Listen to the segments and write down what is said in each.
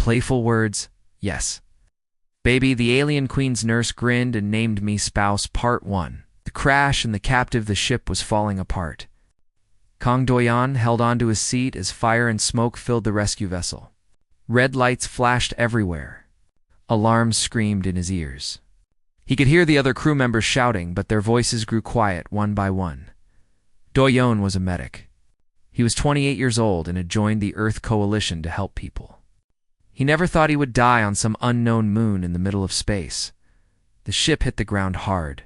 Playful words, yes. Baby, the alien queen's nurse grinned and named me spouse. Part 1. The crash and the captive. The ship was falling apart. Kong Doyan held onto his seat as fire and smoke filled the rescue vessel. Red lights flashed everywhere. Alarms screamed in his ears. He could hear the other crew members shouting, but their voices grew quiet one by one. Doyon was a medic. He was 28 years old and had joined the Earth Coalition to help people. He never thought he would die on some unknown moon in the middle of space. The ship hit the ground hard.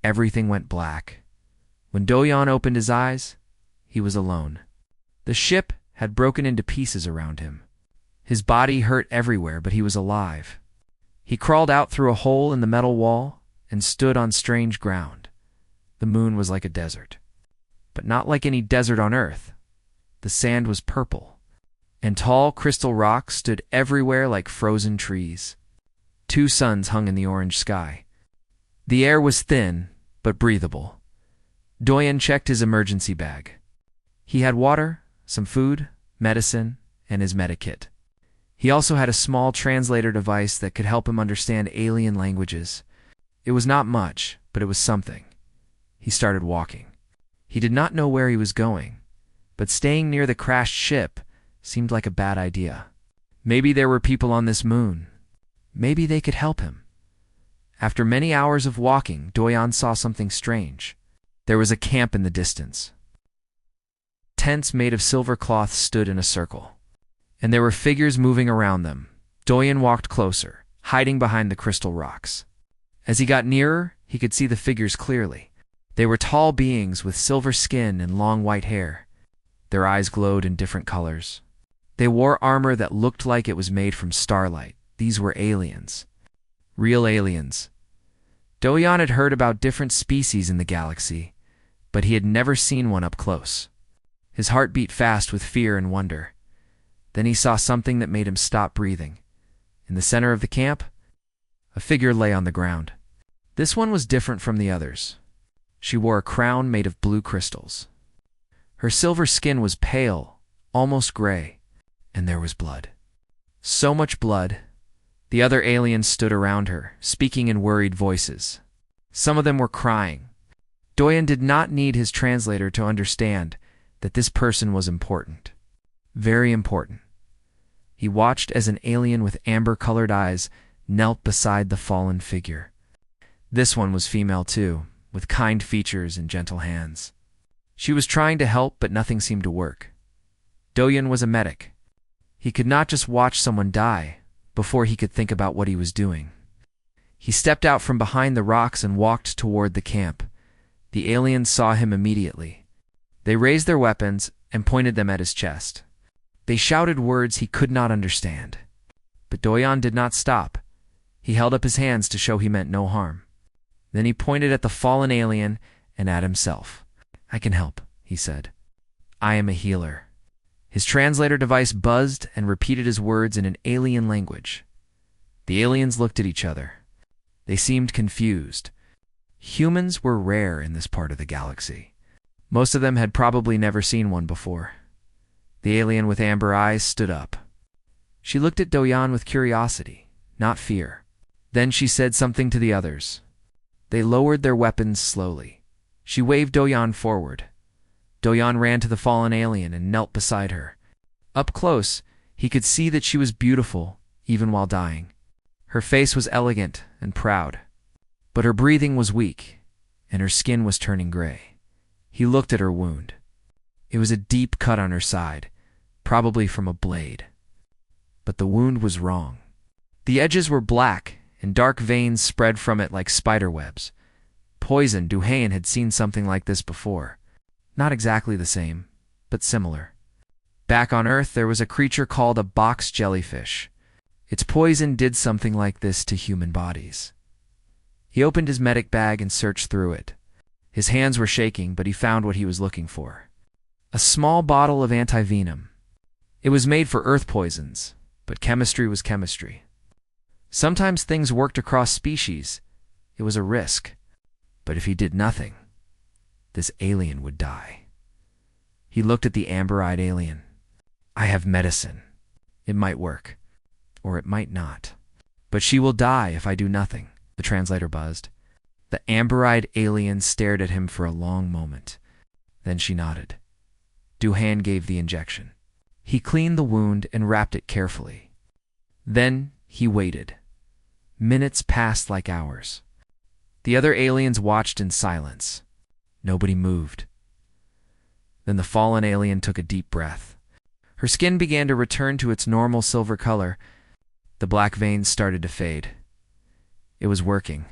Everything went black. When Doyon opened his eyes, he was alone. The ship had broken into pieces around him. His body hurt everywhere, but he was alive. He crawled out through a hole in the metal wall and stood on strange ground. The moon was like a desert. But not like any desert on Earth. The sand was purple, and tall crystal rocks stood everywhere like frozen trees. 2 suns hung in the orange sky. The air was thin, but breathable. Doyon checked his emergency bag. He had water, some food, medicine, and his medikit. He also had a small translator device that could help him understand alien languages. It was not much, but it was something. He started walking. He did not know where he was going, but staying near the crashed ship seemed like a bad idea. Maybe there were people on this moon. Maybe they could help him. After many hours of walking, Doyon saw something strange. There was a camp in the distance. Tents made of silver cloth stood in a circle, and there were figures moving around them. Doyon walked closer, hiding behind the crystal rocks. As he got nearer, he could see the figures clearly. They were tall beings with silver skin and long white hair. Their eyes glowed in different colors. They wore armor that looked like it was made from starlight. These were aliens. Real aliens. Doyon had heard about different species in the galaxy, but he had never seen one up close. His heart beat fast with fear and wonder. Then he saw something that made him stop breathing. In the center of the camp, a figure lay on the ground. This one was different from the others. She wore a crown made of blue crystals. Her silver skin was pale, almost gray, and there was blood. So much blood. The other aliens stood around her, speaking in worried voices. Some of them were crying. Doyon did not need his translator to understand that this person was important. Very important. He watched as an alien with amber-colored eyes knelt beside the fallen figure. This one was female too, with kind features and gentle hands. She was trying to help, but nothing seemed to work. Doyon was a medic. He could not just watch someone die before he could think about what he was doing. He stepped out from behind the rocks and walked toward the camp. The aliens saw him immediately. They raised their weapons and pointed them at his chest. They shouted words he could not understand. But Doyon did not stop. He held up his hands to show he meant no harm. Then he pointed at the fallen alien and at himself. "I can help," he said. "I am a healer." His translator device buzzed and repeated his words in an alien language. The aliens looked at each other. They seemed confused. Humans were rare in this part of the galaxy. Most of them had probably never seen one before. The alien with amber eyes stood up. She looked at Doyon with curiosity, not fear. Then she said something to the others. They lowered their weapons slowly. She waved Doyon forward. Doyon ran to the fallen alien and knelt beside her. Up close, he could see that she was beautiful, even while dying. Her face was elegant and proud, but her breathing was weak, and her skin was turning gray. He looked at her wound. It was a deep cut on her side, probably from a blade. But the wound was wrong. The edges were black, and dark veins spread from it like spider webs. Poison. Duhain had seen something like this before. Not exactly the same, but similar. Back on Earth, there was a creature called a box jellyfish. Its poison did something like this to human bodies. He opened his medic bag and searched through it. His hands were shaking, but he found what he was looking for. A small bottle of antivenom. It was made for Earth poisons, but chemistry was chemistry. Sometimes things worked across species. It was a risk. But if he did nothing, this alien would die. He looked at the amber-eyed alien. "I have medicine. It might work." or it might not. But she will die if I do nothing, the translator buzzed. The amber-eyed alien stared at him for a long moment. Then she nodded. Duhan gave the injection. He cleaned the wound and wrapped it carefully. Then he waited. Minutes passed like hours. The other aliens watched in silence. Nobody moved. Then the fallen alien took a deep breath. Her skin began to return to its normal silver color. The black veins started to fade. It was working.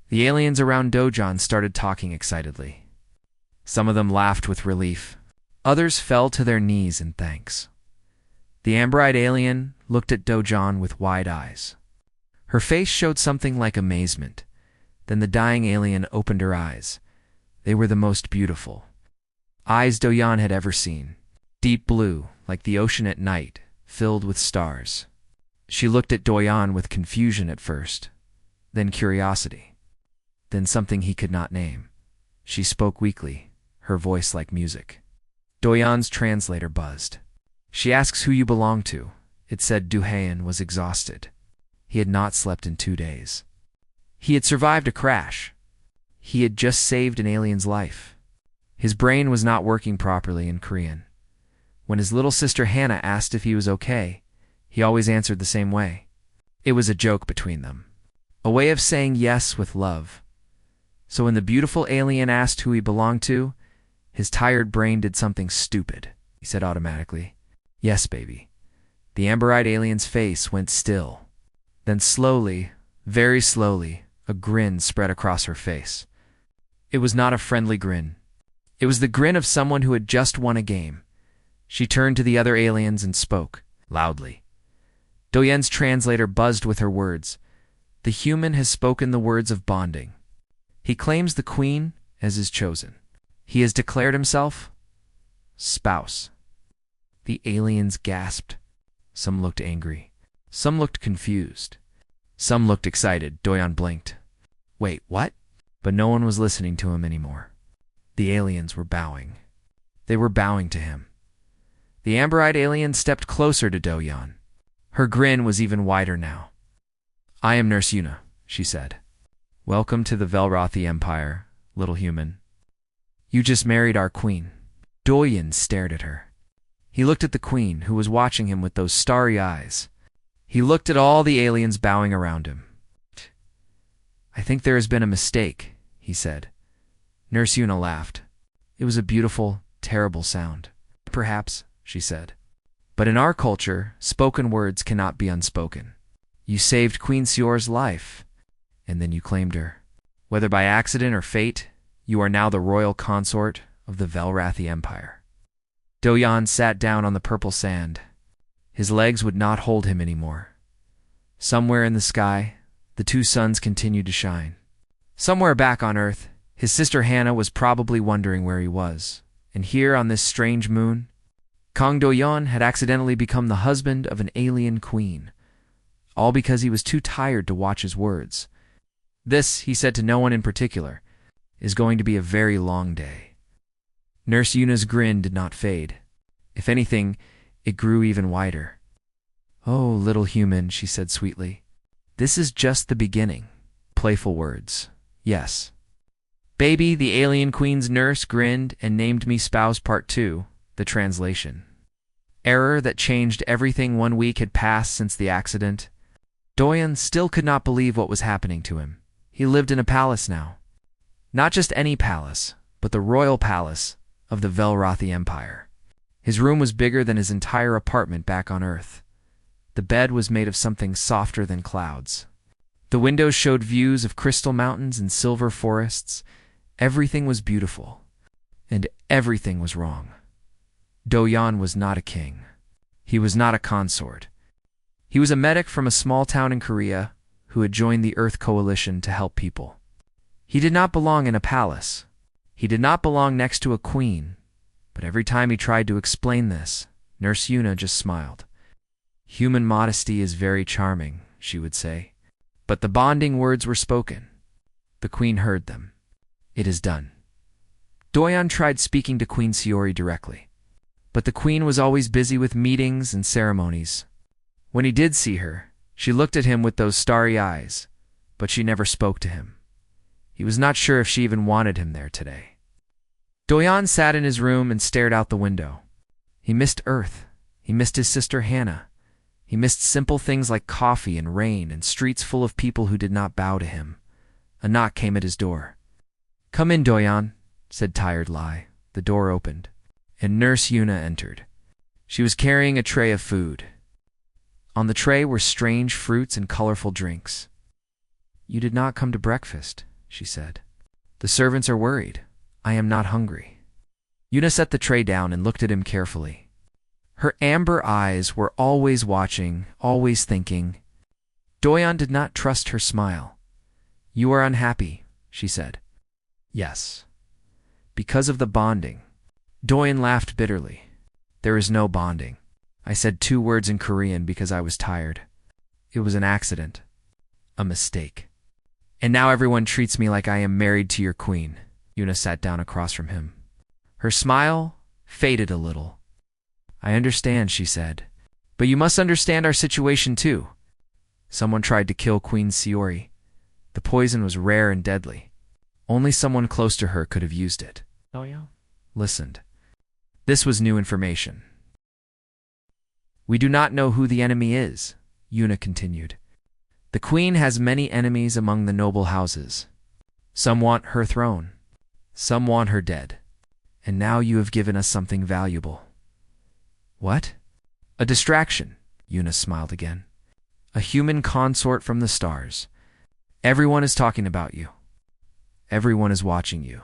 The aliens around Dojan started talking excitedly. Some of them laughed with relief. Others fell to their knees in thanks. The amber-eyed alien looked at Dojan with wide eyes. Her face showed something like amazement. Then the dying alien opened her eyes. They were the most beautiful eyes Dojan had ever seen. Deep blue, like the ocean at night, filled with stars. She looked at Dojan with confusion at first, then curiosity, then something he could not name. She spoke weakly, her voice like music. Doyan's translator buzzed. She asks who you belong to. It said Duhan was exhausted. He had not slept in 2 days. He had survived a crash. He had just saved an alien's life. His brain was not working properly in Korean. When his little sister Hannah asked if he was okay, he always answered the same way. It was a joke between them, a way of saying yes with love. So when the beautiful alien asked who he belonged to, his tired brain did something stupid. He said automatically, "Yes, baby." The amber-eyed alien's face went still. Then slowly, very slowly, a grin spread across her face. It was not a friendly grin. It was the grin of someone who had just won a game. She turned to the other aliens and spoke, loudly. Doyen's translator buzzed with her words. The human has spoken the words of bonding. He claims the queen as his chosen. He has declared himself spouse. The aliens gasped. Some looked angry. Some looked confused. Some looked excited. Doyan blinked. Wait, what? But no one was listening to him anymore. The aliens were bowing. They were bowing to him. The amber-eyed alien stepped closer to Doyan. Her grin was even wider now. I am Nurse Yuna, she said. Welcome to the Velrothi Empire, little human. You just married our queen. Doyan stared at her. He looked at the queen, who was watching him with those starry eyes. He looked at all the aliens bowing around him. I think there has been a mistake, he said. Nurse Yuna laughed. It was a beautiful, terrible sound. Perhaps, she said. But in our culture, spoken words cannot be unspoken. You saved Queen Sior's life, and then you claimed her. Whether by accident or fate, you are now the royal consort of the Velrathi Empire. Doyan sat down on the purple sand. His legs would not hold him anymore. Somewhere in the sky, the two suns continued to shine. Somewhere back on Earth, his sister Hannah was probably wondering where he was. And here on this strange moon, Kang Doyan had accidentally become the husband of an alien queen, all because he was too tired to watch his words. This, he said to no one in particular, is going to be a very long day. Nurse Yuna's grin did not fade. If anything, it grew even wider. Oh, little human, she said sweetly. This is just the beginning. Playful words. Yes. Baby, the alien queen's nurse grinned and named me spouse part 2, the translation. Error that changed everything. 1 week had passed since the accident. Doyan still could not believe what was happening to him. He lived in a palace now. Not just any palace, but the royal palace of the Velrothi Empire. His room was bigger than his entire apartment back on Earth. The bed was made of something softer than clouds. The windows showed views of crystal mountains and silver forests. Everything was beautiful, and everything was wrong. Doyan was not a king. He was not a consort. He was a medic from a small town in Korea who had joined the Earth Coalition to help people. He did not belong in a palace. He did not belong next to a queen. But every time he tried to explain this, Nurse Yuna just smiled. Human modesty is very charming, she would say. But the bonding words were spoken. The queen heard them. It is done. Doyan tried speaking to Queen Siori directly. But the queen was always busy with meetings and ceremonies. When he did see her, she looked at him with those starry eyes, but she never spoke to him. He was not sure if she even wanted him there today. Doyan sat in his room and stared out the window. He missed Earth. He missed his sister Hannah. He missed simple things like coffee and rain and streets full of people who did not bow to him. A knock came at his door. "Come in, Doyan," said Tired Lai. The door opened, and Nurse Yuna entered. She was carrying a tray of food. On the tray were strange fruits and colorful drinks. "You did not come to breakfast," she said. "The servants are worried. I am not hungry." Yuna set the tray down and looked at him carefully. Her amber eyes were always watching, always thinking. Doyan did not trust her smile. "You are unhappy," she said. "Yes. Because of the bonding." Doyan laughed bitterly. "There is no bonding. I said 2 words in Korean because I was tired. It was an accident. A mistake. And now everyone treats me like I am married to your queen." Yuna sat down across from him. Her smile faded a little. "I understand," she said. "But you must understand our situation too. Someone tried to kill Queen Siori. The poison was rare and deadly. Only someone close to her could have used it." Doyan listened. This was new information. "We do not know who the enemy is," Yuna continued. "The queen has many enemies among the noble houses. Some want her throne. Some want her dead. And now you have given us something valuable." "What?" "A distraction," Yuna smiled again. "A human consort from the stars. Everyone is talking about you. Everyone is watching you.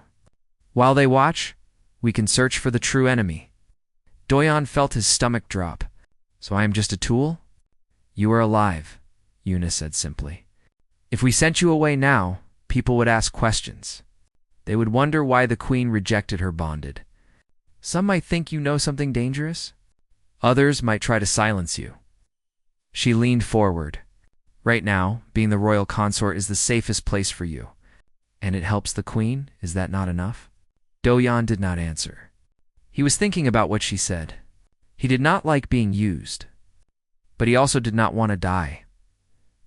While they watch, we can search for the true enemy." Doyan felt his stomach drop. "So I am just a tool?" "You are alive," Yuna said simply. "If we sent you away now, people would ask questions. They would wonder why the queen rejected her bonded. Some might think you know something dangerous. Others might try to silence you." She leaned forward. "Right now, being the royal consort is the safest place for you. And it helps the queen, is that not enough?" Doyan did not answer. He was thinking about what she said. He did not like being used. But he also did not want to die.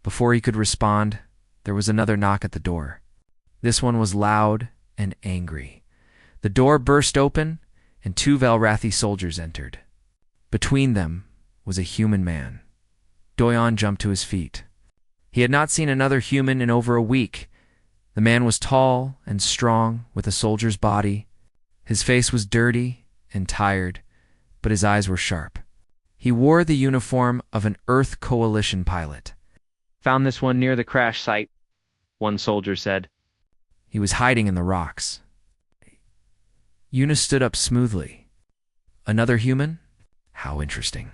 Before he could respond, there was another knock at the door. This one was loud and angry. The door burst open, and 2 Valrathi soldiers entered. Between them was a human man. Doyan jumped to his feet. He had not seen another human in over a week. The man was tall and strong, with a soldier's body. His face was dirty and tired, but his eyes were sharp. He wore the uniform of an Earth Coalition pilot. "Found this one near the crash site," one soldier said. He was hiding in the rocks. Yuna stood up smoothly. "Another human? How interesting.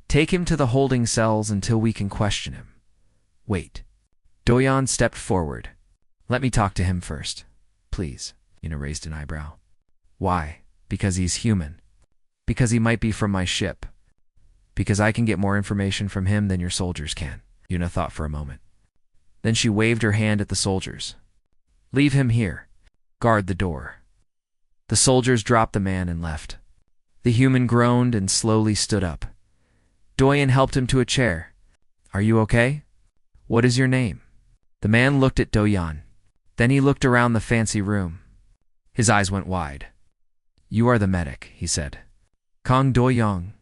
Take him to the holding cells until we can question him." "Wait." Doyan stepped forward. "Let me talk to him first, please." Yuna raised an eyebrow. "Why? Because he's human. Because he might be from my ship. Because I can get more information from him than your soldiers can." Yuna thought for a moment. Then she waved her hand at the soldiers. "Leave him here. Guard the door." The soldiers dropped the man and left. The human groaned and slowly stood up. Doyan helped him to a chair. "Are you okay? What is your name?" The man looked at Doyan. Then he looked around the fancy room. His eyes went wide. "You are the medic," he said. "Kang Do-young.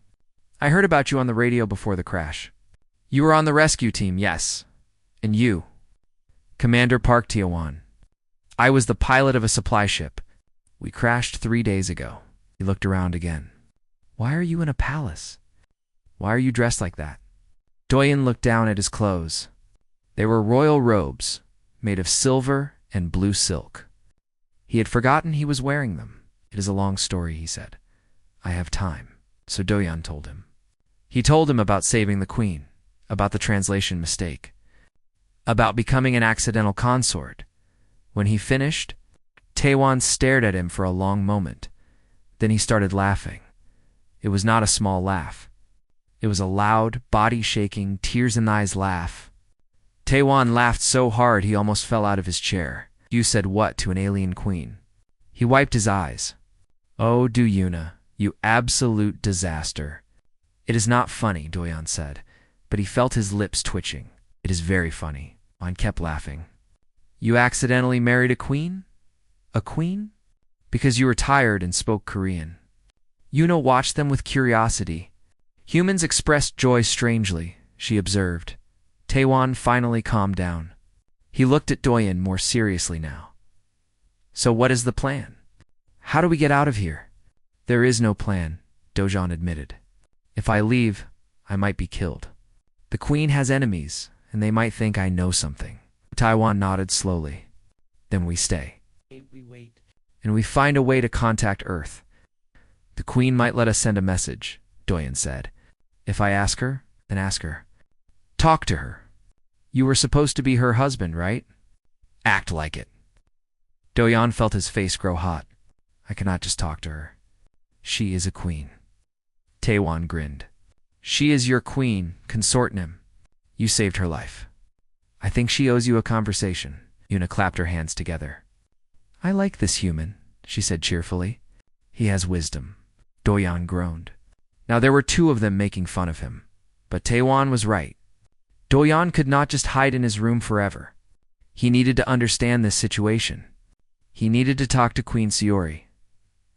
I heard about you on the radio before the crash. You were on the rescue team, yes. And you?" "Commander Park Tiowan. I was the pilot of a supply ship. We crashed 3 days ago." He looked around again. "Why are you in a palace? Why are you dressed like that?" Doyan looked down at his clothes. They were royal robes, made of silver and blue silk. He had forgotten he was wearing them. "It is a long story," he said. "I have time." So Doyan told him. He told him about saving the queen, about the translation mistake, about becoming an accidental consort. When he finished, Taewon stared at him for a long moment. Then he started laughing. It was not a small laugh. It was a loud, body-shaking, tears-in-the-eyes laugh. Taewon laughed so hard he almost fell out of his chair. "You said what to an alien queen?" He wiped his eyes. "Oh, do Yuna, you absolute disaster." "It is not funny," Doyan said, but he felt his lips twitching. It is very funny. Han kept laughing. You accidentally married a queen? A queen? Because you were tired and spoke Korean. Yuna watched them with curiosity. Humans expressed joy strangely, she observed. Taewon finally calmed down. He looked at Doyen more seriously now. So what is the plan? How do we get out of here? There is no plan, Dojan admitted. If I leave, I might be killed. The queen has enemies, and they might think I know something. Taiwan nodded slowly. Then we stay. We wait. And we find a way to contact Earth. The queen might let us send a message, Doyen said. If I ask her, then ask her. Talk to her. You were supposed to be her husband, right? Act like it. Doyen felt his face grow hot. I cannot just talk to her. She is a queen. Taewon grinned. She is your queen, consort Nim. You saved her life. I think she owes you a conversation. Yuna clapped her hands together. I like this human, she said cheerfully. He has wisdom. Doyen groaned. Now there were two of them making fun of him. But Taewon was right. Doyen could not just hide in his room forever. He needed to understand this situation. He needed to talk to Queen Seori.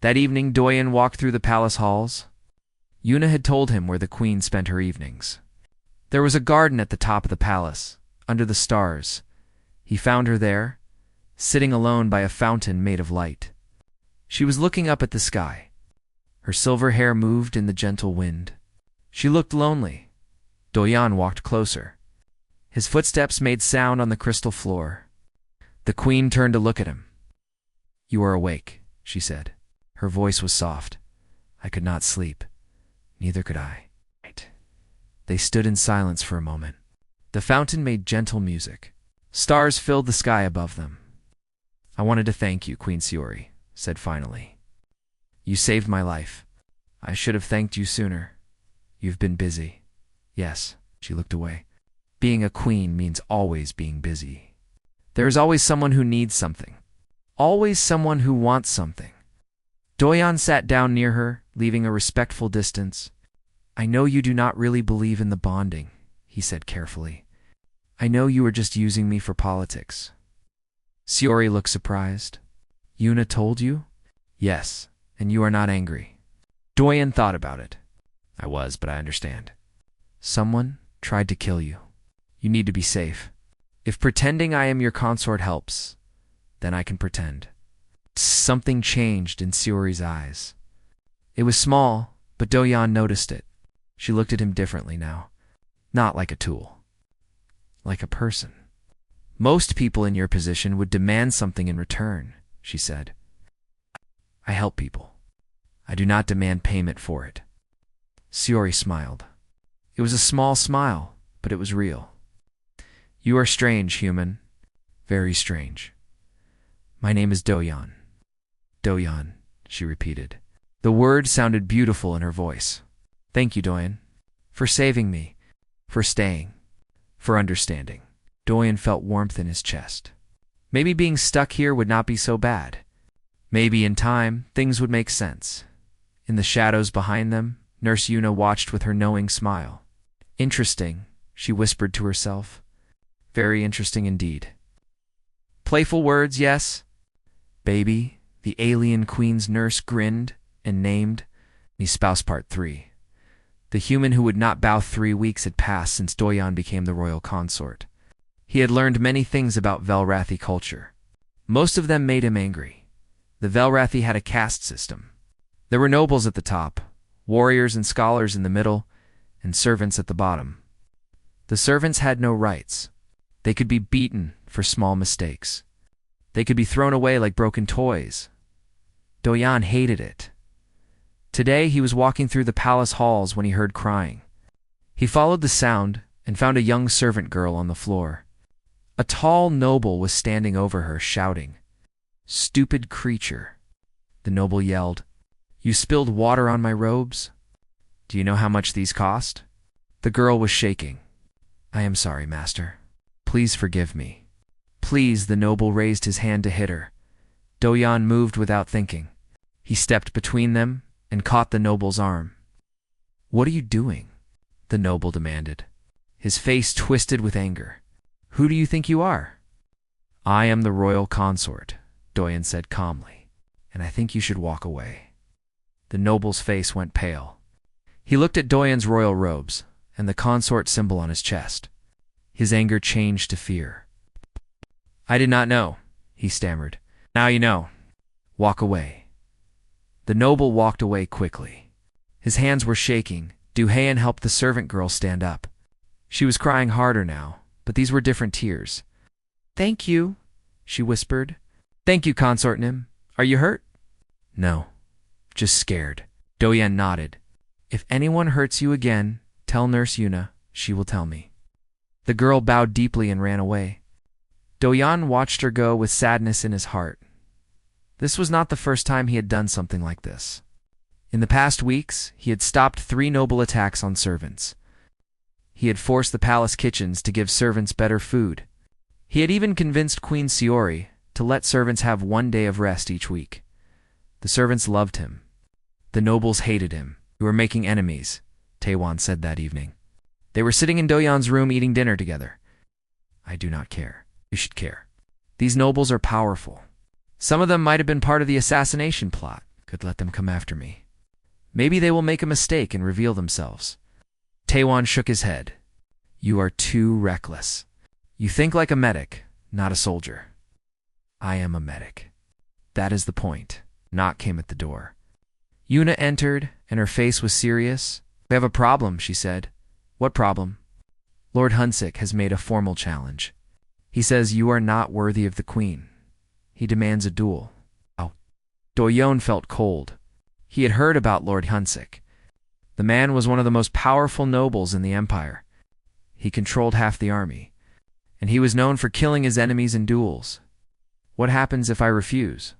That evening, Doyen walked through the palace halls. Yuna had told him where the queen spent her evenings. There was a garden at the top of the palace, under the stars. He found her there, sitting alone by a fountain made of light. She was looking up at the sky. Her silver hair moved in the gentle wind. She looked lonely. Doyen walked closer. His footsteps made sound on the crystal floor. The queen turned to look at him. You are awake, she said. Her voice was soft. I could not sleep. Neither could I. They stood in silence for a moment. The fountain made gentle music. Stars filled the sky above them. I wanted to thank you, Queen Seori said finally. You saved my life. I should have thanked you sooner. You've been busy. Yes, she looked away. Being a queen means always being busy. There is always someone who needs something. Always someone who wants something. Doyen sat down near her, leaving a respectful distance. I know you do not really believe in the bonding, he said carefully. I know you are just using me for politics. Seori looked surprised. Yuna told you? Yes, and you are not angry. Doyen thought about it. I was, but I understand. Someone tried to kill you. You need to be safe. If pretending I am your consort helps, then I can pretend. Something changed in Seori's eyes. It was small, but Doyen noticed it. She looked at him differently now. Not like a tool. Like a person. Most people in your position would demand something in return, she said. I help people. I do not demand payment for it. Seori smiled. It was a small smile, but it was real. You are strange, human. Very strange. My name is Doyen. Doyen, she repeated. The word sounded beautiful in her voice. Thank you, Doyen, for saving me, for staying, for understanding. Doyen felt warmth in his chest. Maybe being stuck here would not be so bad. Maybe in time, things would make sense. In the shadows behind them, Nurse Yuna watched with her knowing smile. Interesting, she whispered to herself. Very interesting indeed. Playful words, yes? Baby, the alien queen's nurse grinned and named me spouse part 3. The human who would not bow 3 weeks had passed since Doyen became the royal consort. He had learned many things about Velrathi culture. Most of them made him angry. The Velrathi had a caste system. There were nobles at the top, warriors and scholars in the middle, and servants at the bottom. The servants had no rights. They could be beaten for small mistakes. They could be thrown away like broken toys. Doyen hated it. Today he was walking through the palace halls when he heard crying. He followed the sound and found a young servant girl on the floor. A tall noble was standing over her, shouting, "Stupid creature!" The noble yelled, "You spilled water on my robes? Do you know how much these cost?" The girl was shaking. "I am sorry, master. Please forgive me." "Please," the noble raised his hand to hit her. Doyen moved without thinking. He stepped between them and caught the noble's arm. "What are you doing?" the noble demanded. his face twisted with anger. "Who do you think you are?" "I am the royal consort," Doyen said calmly, "and I think you should walk away." The noble's face went pale. He looked at Doyen's royal robes and the consort symbol on his chest. His anger changed to fear. "I did not know," he stammered. "Now you know. Walk away." The noble walked away quickly. His hands were shaking. Duhayen helped the servant girl stand up. She was crying harder now, but these were different tears. "Thank you," she whispered. "Thank you, Consort Nim. Are you hurt?" "No, just scared." Doyen nodded. "If anyone hurts you again, tell Nurse Yuna. She will tell me." The girl bowed deeply and ran away. Doyen watched her go with sadness in his heart. This was not the first time he had done something like this. In the past weeks, he had stopped 3 noble attacks on servants. He had forced the palace kitchens to give servants better food. He had even convinced Queen Siori to let servants have 1 day of rest each week. The servants loved him. The nobles hated him. "You are making enemies," Taewon said that evening. They were sitting in Doyen's room eating dinner together. "I do not care. You should care. These nobles are powerful. Some of them might have been part of the assassination plot. Could let them come after me. Maybe they will make a mistake and reveal themselves." Taewon shook his head. "You are too reckless. You think like a medic, not a soldier." "I am a medic." "That is the point." Knock came at the door. Yuna entered, and her face was serious. "We have a problem," she said. "What problem?" "Lord Hunsik has made a formal challenge. He says you are not worthy of the queen. He demands a duel." Oh. Doyen felt cold. He had heard about Lord Hunsik. The man was one of the most powerful nobles in the empire. He controlled half the army, and he was known for killing his enemies in duels. "What happens if I refuse?"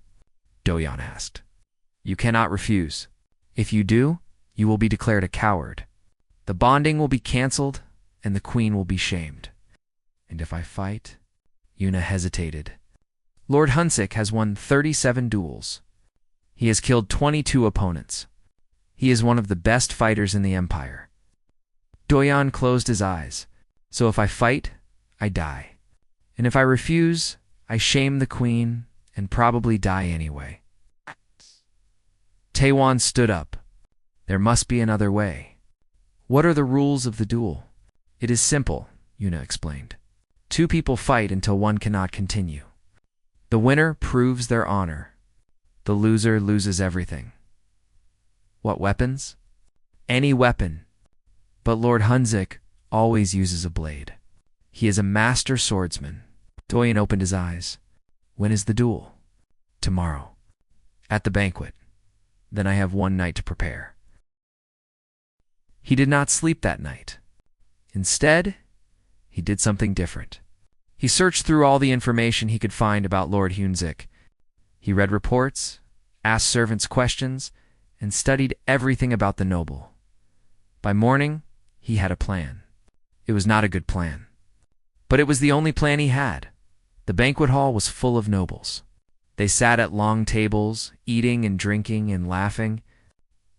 Doyen asked. "You cannot refuse. If you do, you will be declared a coward. The bonding will be cancelled, and the queen will be shamed." "And if I fight?" Yuna hesitated. "Lord Hunsik has won 37 duels. He has killed 22 opponents. He is one of the best fighters in the empire." Doyen closed his eyes. "So if I fight, I die. And if I refuse, I shame the queen and probably die anyway." Taewon stood up. "There must be another way." "What are the rules of the duel?" "It is simple," Yuna explained. 2 people fight until one cannot continue. The winner proves their honor. The loser loses everything." "What weapons?" "Any weapon. But Lord Hunsik always uses a blade. He is a master swordsman." Doyen opened his eyes. "When is the duel?" "Tomorrow. At the banquet. Then I have 1 night to prepare." He did not sleep that night. Instead, he did something different. He searched through all the information he could find about Lord Hunsik. He read reports, asked servants questions, and studied everything about the noble. By morning, he had a plan. It was not a good plan. But it was the only plan he had. The banquet hall was full of nobles. They sat at long tables, eating and drinking and laughing.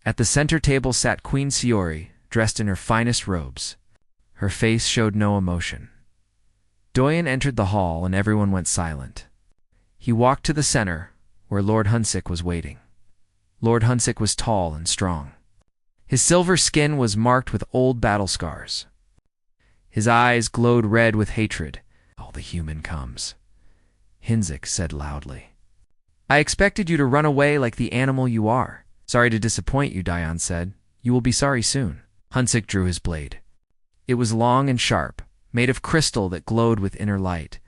At the center table sat Queen Siori, dressed in her finest robes. Her face showed no emotion. Doyen entered the hall and everyone went silent. He walked to the center, where Lord Hunsik was waiting. Lord Hunsik was tall and strong. His silver skin was marked with old battle scars. His eyes glowed red with hatred. "Oh, the human comes," Hunsik said loudly. "I expected you to run away like the animal you are." "Sorry to disappoint you," Doyen said. "You will be sorry soon." Hunsik drew his blade. It was long and sharp, made of crystal that glowed with inner light.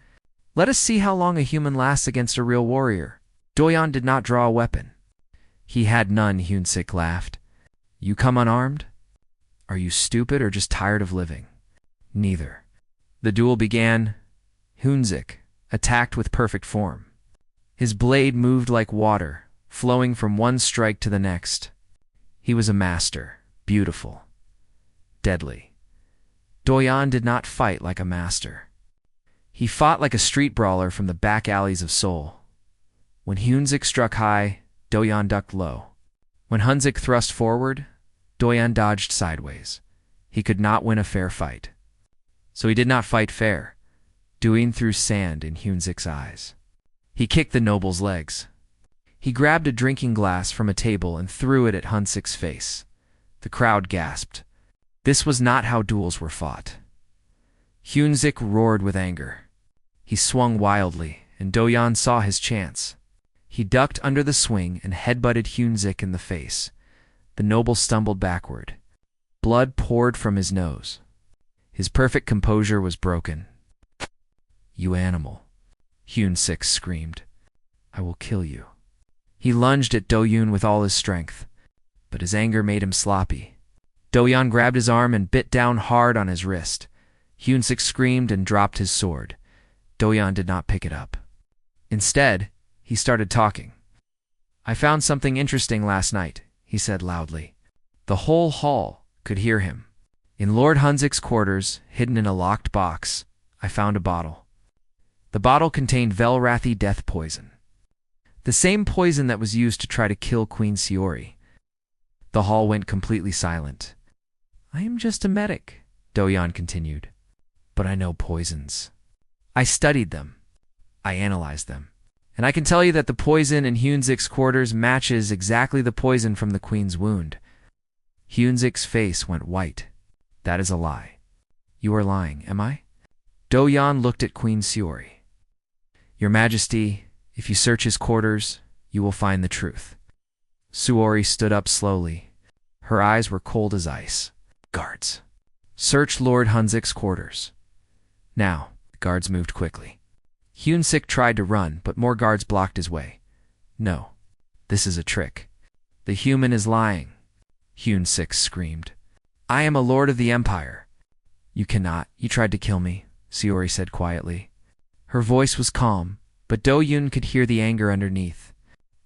"Let us see how long a human lasts against a real warrior." Doyen did not draw a weapon. "He had none," Hunsik laughed. "You come unarmed? Are you stupid or just tired of living?" "Neither." The duel began. Hunsik attacked with perfect form. His blade moved like water, flowing from one strike to the next. He was a master, beautiful, deadly. Doyen did not fight like a master. He fought like a street brawler from the back alleys of Seoul. When Hunsik struck high, Doyen ducked low. When Hunsik thrust forward, Doyen dodged sideways. He could not win a fair fight. so he did not fight fair. Doyen threw sand in Hunzik's eyes. He kicked the noble's legs. He grabbed a drinking glass from a table and threw it at Hunzik's face. The crowd gasped. This was not how duels were fought. Hunzik roared with anger. He swung wildly, and Doyen saw his chance. He ducked under the swing and headbutted Hunzik in the face. The noble stumbled backward. Blood poured from his nose. His perfect composure was broken. "You animal," Hunzik screamed. "I will kill you." He lunged at Doyen with all his strength, but his anger made him sloppy. Doyen grabbed his arm and bit down hard on his wrist. Hunzik screamed and dropped his sword. Doyen did not pick it up. Instead, he started talking. "I found something interesting last night," he said loudly. The whole hall could hear him. "In Lord Hunzik's quarters, hidden in a locked box, I found a bottle. The bottle contained Velrathi death poison. The same poison that was used to try to kill Queen Siori." The hall went completely silent. "I am just a medic," Doyen continued, "but I know poisons. I studied them. I analyzed them. And I can tell you that the poison in Hunzik's quarters matches exactly the poison from the Queen's wound." Hunzik's face went white. "That is a lie." "You are lying, am I?" Doyen looked at Queen Siori. "Your Majesty, if you search his quarters, you will find the truth." Suori stood up slowly. Her eyes were cold as ice. "Guards, search Lord Hunzik's quarters." Now, the guards moved quickly. Hunzik tried to run, but more guards blocked his way. "No, this is a trick. The human is lying," Hunzik screamed. "I am a lord of the Empire." "You cannot. You tried to kill me," Siori said quietly. Her voice was calm, but Doyen could hear the anger underneath.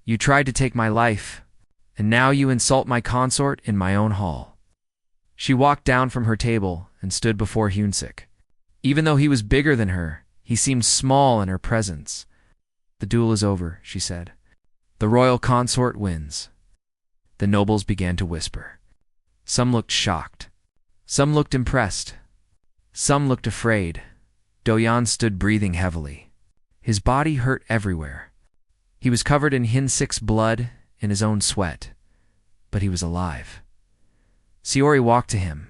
"You tried to take my life, and now you insult my consort in my own hall." She walked down from her table and stood before Hunzik. Even though he was bigger than her, he seemed small in her presence. "The duel is over," she said. "The royal consort wins." The nobles began to whisper. Some looked shocked. Some looked impressed. Some looked afraid. Doyen stood breathing heavily. His body hurt everywhere. He was covered in Hunzik's blood and his own sweat, but he was alive. Siori walked to him.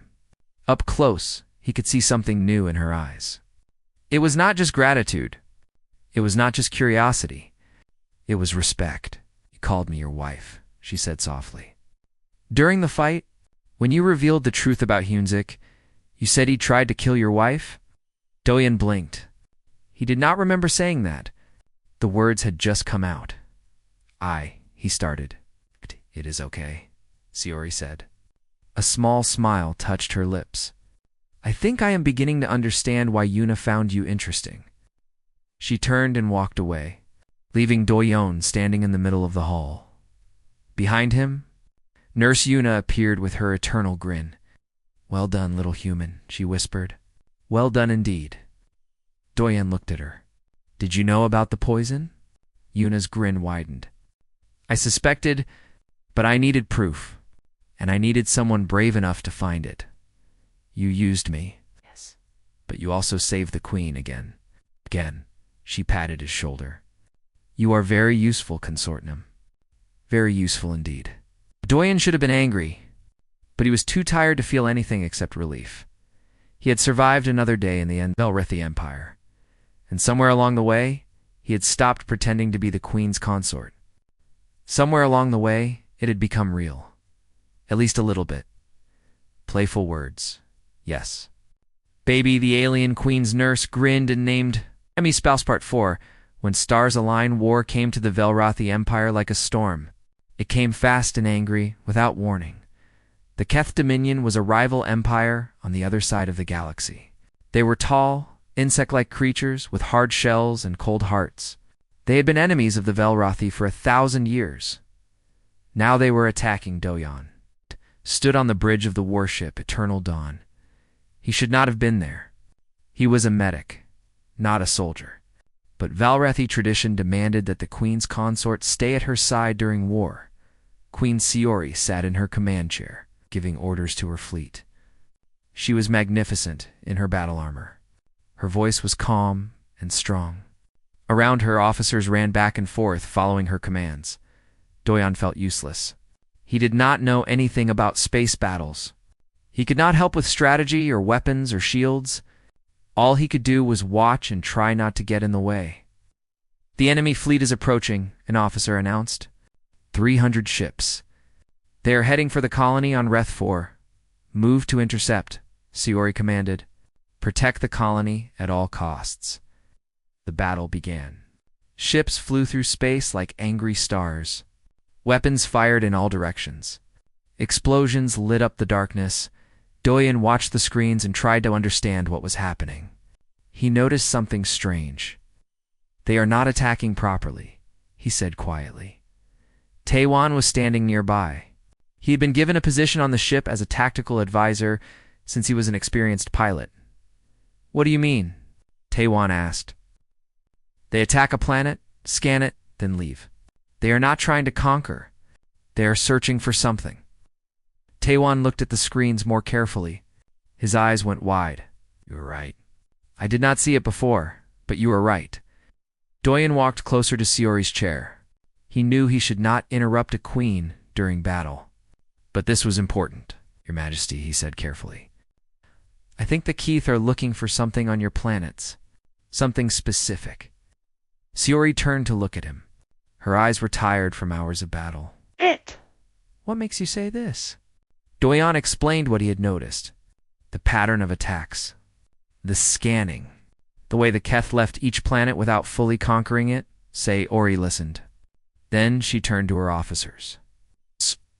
Up close, he could see something new in her eyes. It was not just gratitude. It was not just curiosity. It was respect. "You called me your wife," she said softly. "During the fight, when you revealed the truth about Hunzik, you said he tried to kill your wife?" Doyen blinked. He did not remember saying that. The words had just come out. He started. "It is okay," Siori said. A small smile touched her lips. "I think I am beginning to understand why Yuna found you interesting." She turned and walked away, leaving Doyen standing in the middle of the hall. Behind him, Nurse Yuna appeared with her eternal grin. "Well done, little human," she whispered. "Well done indeed." Doyen looked at her. "Did you know about the poison?" Yuna's grin widened. "I suspected, but I needed proof, and I needed someone brave enough to find it. You used me. Yes. But you also saved the Queen again." Again, she patted his shoulder. "You are very useful, Consortium. Very useful indeed." Doyen should have been angry, but he was too tired to feel anything except relief. He had survived another day in the Velrathi Empire, and somewhere along the way, he had stopped pretending to be the Queen's consort. Somewhere along the way, it had become real. At least a little bit. Playful words. Yes. Baby, the alien Queen's nurse, grinned and named Emmy Spouse Part 4. When stars align, war came to the Velrathi Empire like a storm. It came fast and angry, without warning. The Keth Dominion was a rival empire on the other side of the galaxy. They were tall, insect-like creatures with hard shells and cold hearts. They had been enemies of the Velrathi for 1,000 years. Now they were attacking Doyen. Stood on the bridge of the warship Eternal Dawn. He should not have been there. He was a medic, not a soldier. But Velrathi tradition demanded that the Queen's consort stay at her side during war. Queen Siori sat in her command chair, giving orders to her fleet. She was magnificent in her battle armor. Her voice was calm and strong. Around her, officers ran back and forth, following her commands. Doyon felt useless. He did not know anything about space battles. He could not help with strategy or weapons or shields. All he could do was watch and try not to get in the way. "The enemy fleet is approaching," an officer announced. 300 ships. "They are heading for the colony on Reth 4. Move to intercept," Siori commanded. "Protect the colony at all costs." The battle began. Ships flew through space like angry stars. Weapons fired in all directions. Explosions lit up the darkness. Doyon watched the screens and tried to understand what was happening. He noticed something strange. "They are not attacking properly," he said quietly. Taewon was standing nearby. He had been given a position on the ship as a tactical advisor since he was an experienced pilot. "What do you mean?" Taewon asked. "They attack a planet, scan it, then leave. They are not trying to conquer. They are searching for something." Taewon looked at the screens more carefully. His eyes went wide. "You were right. I did not see it before, but you were right." Doyon walked closer to Siori's chair. He knew he should not interrupt a queen during battle. "But this was important, Your Majesty," he said carefully. "I think the Keith are looking for something on your planets. Something specific." Siori turned to look at him. Her eyes were tired from hours of battle. "What makes you say this?" Doyon explained what he had noticed. The pattern of attacks. The scanning. The way the Keth left each planet without fully conquering it. Ori listened. Then she turned to her officers.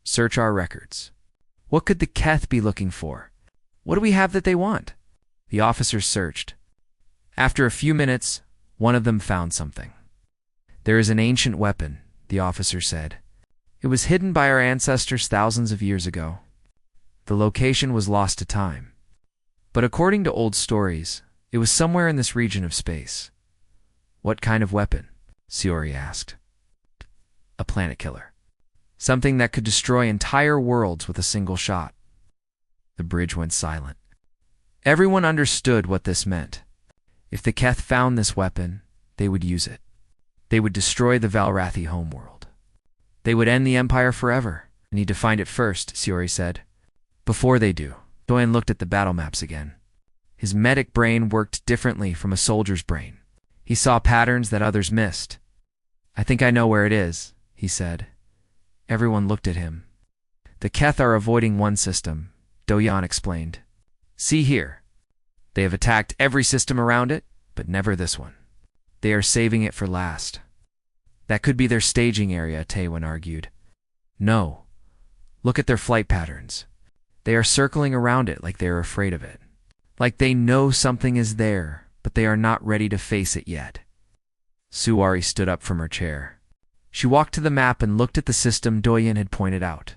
"Search our records. What could the Keth be looking for? What do we have that they want?" The officers searched. After a few minutes, one of them found something. "There is an ancient weapon," the officer said. "It was hidden by our ancestors thousands of years ago. The location was lost to time. But according to old stories, it was somewhere in this region of space." "What kind of weapon?" Siori asked. "A planet killer. Something that could destroy entire worlds with a single shot." The bridge went silent. Everyone understood what this meant. If the Keth found this weapon, they would use it. They would destroy the Valrathi homeworld. They would end the Empire forever. "I need to find it first," Siori said. "Before they do." Doyon looked at the battle maps again. His medic brain worked differently from a soldier's brain. He saw patterns that others missed. "I think I know where it is," he said. Everyone looked at him. "The Keth are avoiding one system," Doyon explained. "See here. They have attacked every system around it, but never this one. They are saving it for last." "That could be their staging area," Taewon argued. "No. Look at their flight patterns. They are circling around it like they are afraid of it. Like they know something is there, but they are not ready to face it yet." Suwari stood up from her chair. She walked to the map and looked at the system Doyon had pointed out.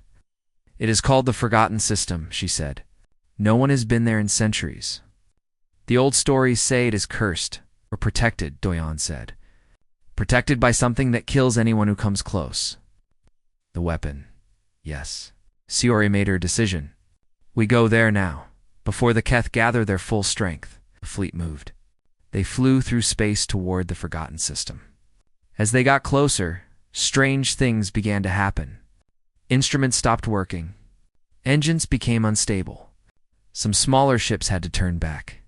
"It is called the Forgotten System," she said. "No one has been there in centuries." "The old stories say it is cursed, or protected," Doyon said. "Protected by something that kills anyone who comes close." "The weapon. Yes." Siori made her decision. "We go there now, before the Keth gather their full strength." The fleet moved. They flew through space toward the Forgotten System. As they got closer, strange things began to happen. Instruments stopped working. Engines became unstable. Some smaller ships had to turn back.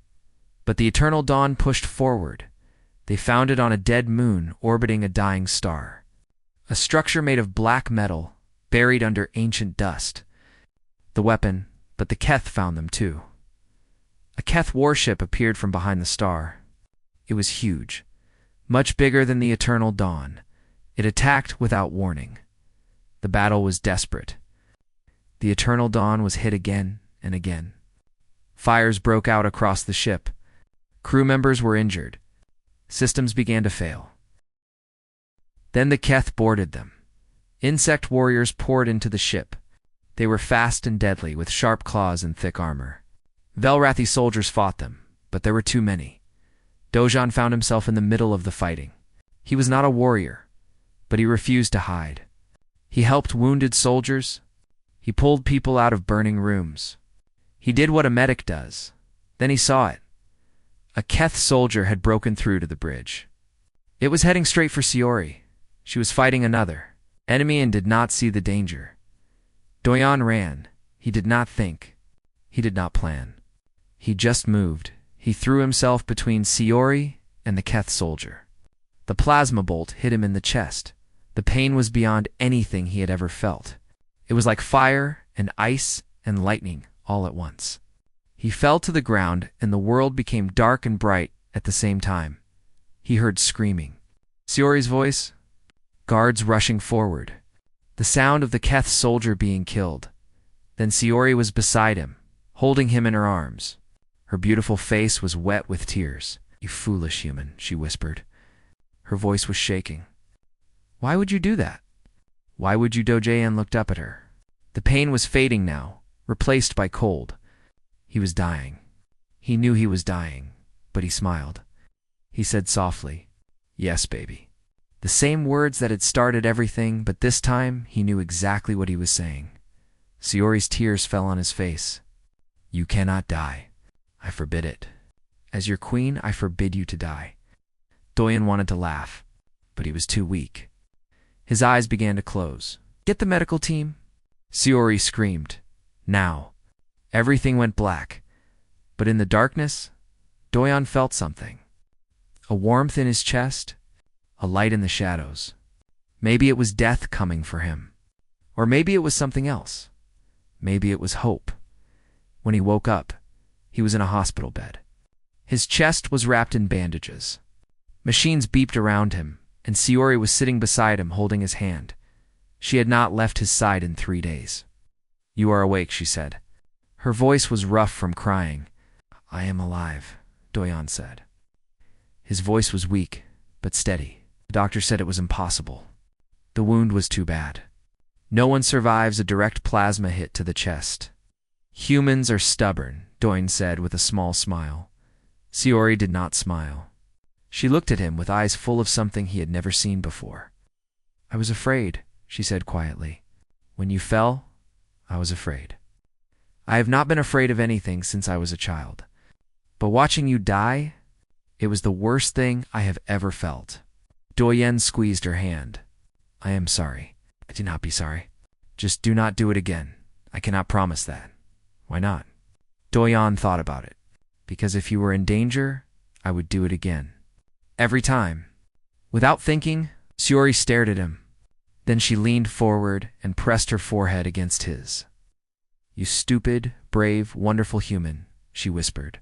But the Eternal Dawn pushed forward. They found it on a dead moon orbiting a dying star. A structure made of black metal, buried under ancient dust. The weapon, but the Keth found them too. A Keth warship appeared from behind the star. It was huge, much bigger than the Eternal Dawn. It attacked without warning. The battle was desperate. The Eternal Dawn was hit again and again. Fires broke out across the ship. Crew members were injured. Systems began to fail. Then the Keth boarded them. Insect warriors poured into the ship. They were fast and deadly, with sharp claws and thick armor. Velrathi soldiers fought them, but there were too many. Dojon found himself in the middle of the fighting. He was not a warrior, but he refused to hide. He helped wounded soldiers. He pulled people out of burning rooms. He did what a medic does. Then he saw it. A Keth soldier had broken through to the bridge. It was heading straight for Siori. She was fighting another enemy and did not see the danger. Doyon ran. He did not think. He did not plan. He just moved. He threw himself between Siori and the Keth soldier. The plasma bolt hit him in the chest. The pain was beyond anything he had ever felt. It was like fire and ice and lightning all at once. He fell to the ground, and the world became dark and bright at the same time. He heard screaming. Siori's voice. Guards rushing forward. The sound of the Keth soldier being killed. Then Siori was beside him, holding him in her arms. Her beautiful face was wet with tears. "You foolish human," she whispered. Her voice was shaking. "Why would you do that? Why would you?" Dojayan looked up at her. The pain was fading now, replaced by cold. He was dying. He knew he was dying, but he smiled. He said softly, "Yes, baby." The same words that had started everything, but this time he knew exactly what he was saying. Siori's tears fell on his face. "You cannot die. I forbid it. As your queen, I forbid you to die." Doyen wanted to laugh, but he was too weak. His eyes began to close. "Get the medical team!" Siori screamed. Now. Everything went black. But in the darkness, Doyon felt something. A warmth in his chest, a light in the shadows. Maybe it was death coming for him. Or maybe it was something else. Maybe it was hope. When he woke up, he was in a hospital bed. His chest was wrapped in bandages. Machines beeped around him, and Siori was sitting beside him holding his hand. She had not left his side in 3 days. "You are awake," she said. Her voice was rough from crying. "I am alive," Doyon said. His voice was weak, but steady. The doctor said it was impossible. The wound was too bad. No one survives a direct plasma hit to the chest. "Humans are stubborn," Doyen said with a small smile. Siori did not smile. She looked at him with eyes full of something he had never seen before. "I was afraid," she said quietly. "When you fell, I was afraid. I have not been afraid of anything since I was a child. But watching you die, it was the worst thing I have ever felt." Doyen squeezed her hand. "I am sorry." "Do not be sorry. Just do not do it again. I cannot promise that." "Why not?" Doyen thought about it. "Because if you were in danger, I would do it again. Every time." Without thinking, Siori stared at him. Then she leaned forward and pressed her forehead against his. "You stupid, brave, wonderful human," she whispered.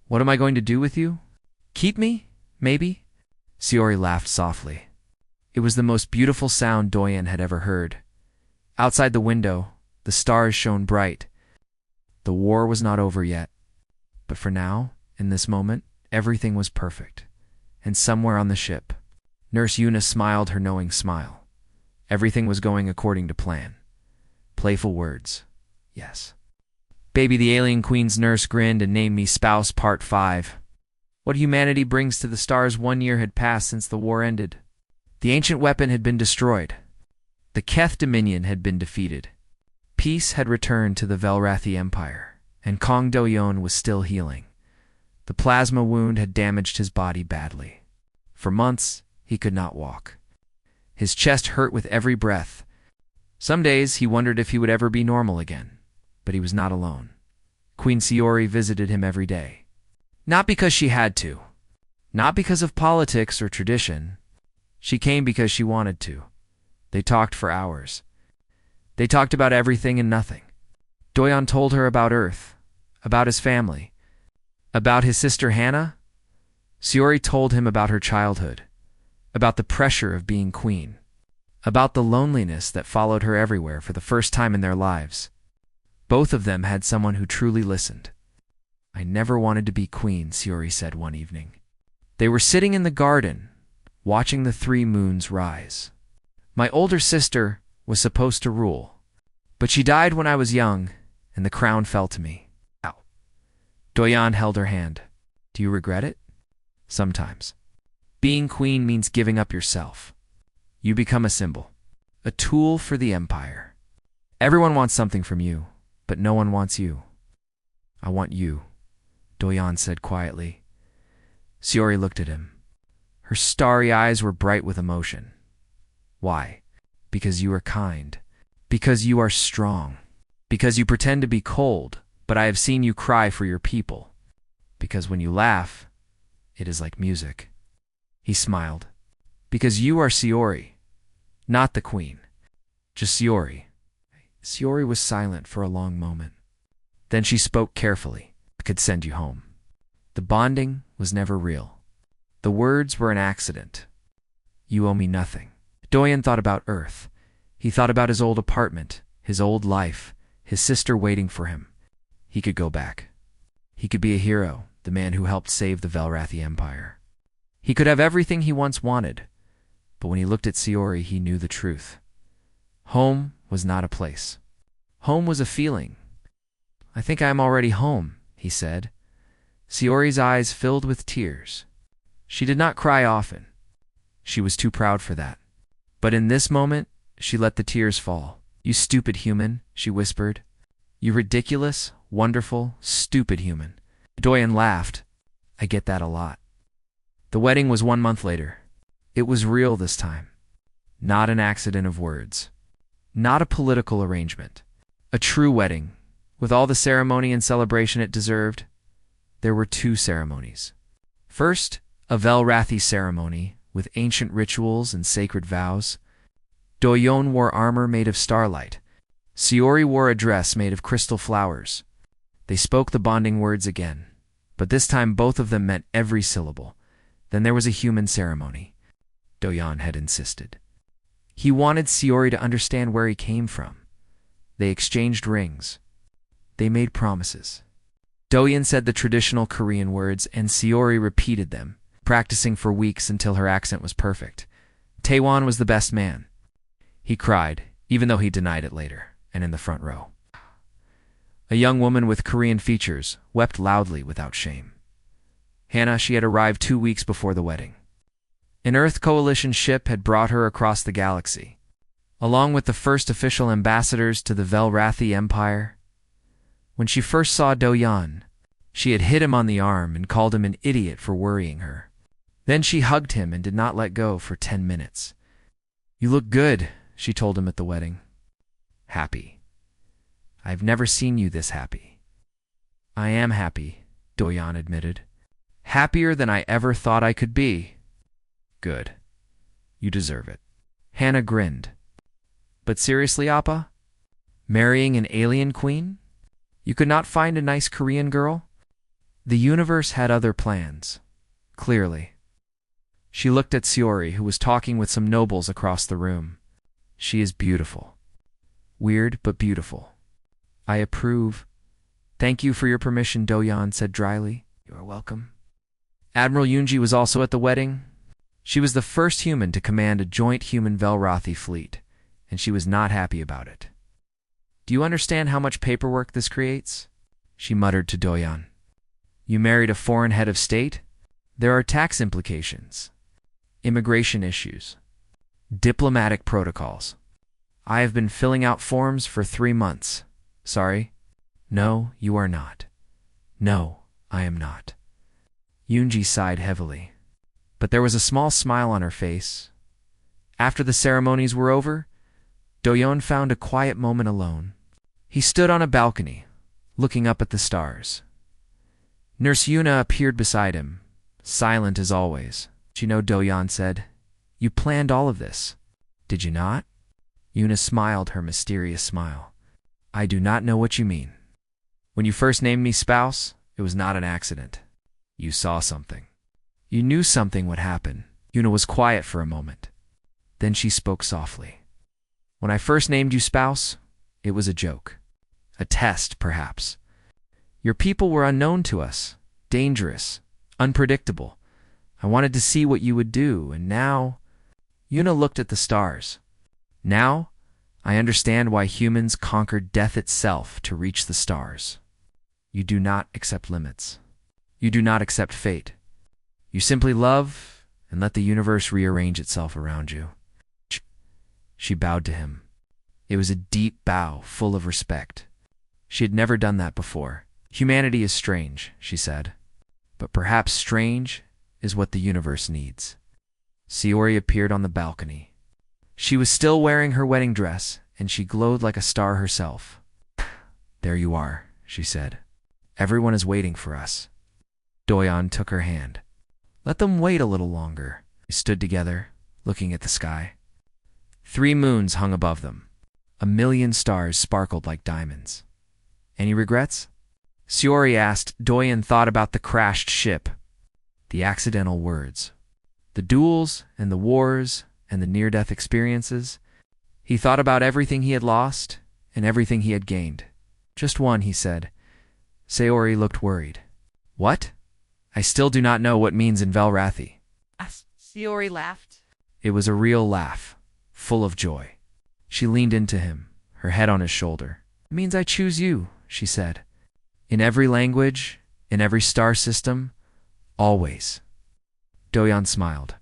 "What am I going to do with you? Keep me, maybe?" Siori laughed softly. It was the most beautiful sound Doyen had ever heard. Outside the window, the stars shone bright. The war was not over yet. But for now, in this moment, everything was perfect. And somewhere on the ship, Nurse Eunice smiled her knowing smile. Everything was going according to plan. Playful words. Yes. "Baby, the alien queen's nurse grinned and named me spouse part 5. What humanity brings to the stars. 1 year had passed since the war ended. The ancient weapon had been destroyed. The Keth Dominion had been defeated. Peace had returned to the Velrathi Empire, and Kong Doyon was still healing. The plasma wound had damaged his body badly. For months, he could not walk. His chest hurt with every breath. Some days he wondered if he would ever be normal again. But he was not alone. Queen Siori visited him every day. Not because she had to. Not because of politics or tradition. She came because she wanted to. They talked for hours. They talked about everything and nothing. Doyon told her about Earth, about his family, about his sister Hannah. Siori told him about her childhood, about the pressure of being queen, about the loneliness that followed her everywhere for the first time in their lives. Both of them had someone who truly listened. "I never wanted to be queen," Siori said one evening. They were sitting in the garden, watching the 3 moons rise. "My older sister was supposed to rule, but she died when I was young, and the crown fell to me." Ow. Doyon held her hand. "Do you regret it?" "Sometimes. Being queen means giving up yourself. You become a symbol, a tool for the empire. Everyone wants something from you, but no one wants you." I want you, Doyan said quietly. Sayori looked at him. Her starry eyes were bright with emotion. Why? Because you are kind. Because you are strong. Because you pretend to be cold, but I have seen you cry for your people. Because when you laugh, it is like music. He smiled. Because you are Sayori, not the queen. Just Sayori. Sayori was silent for a long moment. Then she spoke carefully. I could send you home. The bonding was never real. The words were an accident. You owe me nothing. Doyan thought about Earth. He thought about his old apartment, his old life, his sister waiting for him. He could go back. He could be a hero, the man who helped save the Velrathi Empire. He could have everything he once wanted. But when he looked at Sayori, he knew the truth. Home was not a place. Home was a feeling. I think I am already home, he said. Sayori's eyes filled with tears. She did not cry often. She was too proud for that. But in this moment, she let the tears fall. You stupid human, she whispered. You ridiculous, wonderful, stupid human. Doyan laughed. I get that a lot. The wedding was 1 month later. It was real this time. Not an accident of words. Not a political arrangement. A true wedding, with all the ceremony and celebration it deserved. There were 2 ceremonies. First, a Velrathi ceremony with ancient rituals and sacred vows. Doyon wore armor made of starlight. Sayori wore a dress made of crystal flowers. They spoke the bonding words again, but this time both of them meant every syllable. Then there was a human ceremony. Doyan had insisted. He wanted Sayori to understand where he came from. They exchanged rings. They made promises. Doyan said the traditional Korean words, and Sayori repeated them, practicing for weeks until her accent was perfect. Taewon was the best man. He cried, even though he denied it later, and in the front row. A young woman with Korean features wept loudly without shame. Hannah, she had arrived 2 weeks before the wedding. An Earth Coalition ship had brought her across the galaxy, along with the first official ambassadors to the Velrathi Empire. When she first saw Doyan, she had hit him on the arm and called him an idiot for worrying her. Then she hugged him and did not let go for 10 minutes. You look good, she told him at the wedding. Happy. I've never seen you this happy. I am happy, Doyan admitted. Happier than I ever thought I could be. Good. You deserve it. Hannah grinned. But seriously, Appa? Marrying an alien queen? You could not find a nice Korean girl? The universe had other plans. Clearly. She looked at Sayori, who was talking with some nobles across the room. She is beautiful. Weird, but beautiful. I approve. Thank you for your permission, Doyan said dryly. You are welcome. Admiral Yoonji was also at the wedding. She was the first human to command a joint human Velrathi fleet, and she was not happy about it. Do you understand how much paperwork this creates? She muttered to Doyan. You married a foreign head of state? There are tax implications, immigration issues, diplomatic protocols. I have been filling out forms for 3 months. Sorry? No, you are not. No, I am not. Yoonji sighed heavily, but there was a small smile on her face. After the ceremonies were over, Doyon found a quiet moment alone. He stood on a balcony, looking up at the stars. Nurse Yuna appeared beside him, silent as always. You know, Doyon said, you planned all of this, did you not? Yuna smiled her mysterious smile. I do not know what you mean. When you first named me spouse, it was not an accident. You saw something. You knew something would happen. Yuna was quiet for a moment. Then she spoke softly. When I first named you spouse, it was a joke. A test, perhaps. Your people were unknown to us, dangerous, unpredictable. I wanted to see what you would do, and now... Yuna looked at the stars. Now, I understand why humans conquered death itself to reach the stars. You do not accept limits. You do not accept fate. You simply love and let the universe rearrange itself around you. She bowed to him. It was a deep bow full of respect. She had never done that before. Humanity is strange, she said, but perhaps strange is what the universe needs. Sayori appeared on the balcony. She was still wearing her wedding dress, and she glowed like a star herself. There you are, she said. Everyone is waiting for us. Doyon took her hand. Let them wait a little longer. They stood together, looking at the sky. 3 moons hung above them. 1,000,000 stars sparkled like diamonds. Any regrets? Sayori asked. Doyon thought about the crashed ship, the accidental words, the duels and the wars and the near-death experiences. He thought about everything he had lost and everything he had gained. Just one, he said. Sayori looked worried. What? I still do not know what means in Velrathi. Sayori laughed. It was a real laugh, full of joy. She leaned into him, her head on his shoulder. It means I choose you, she said. In every language, in every star system, always. Doyon smiled.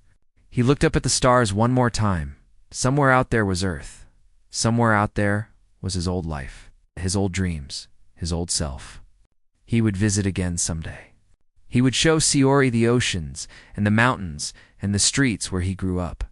He looked up at the stars one more time. Somewhere out there was Earth. Somewhere out there was his old life, his old dreams, his old self. He would visit again someday. He would show Sayori the oceans and the mountains and the streets where he grew up.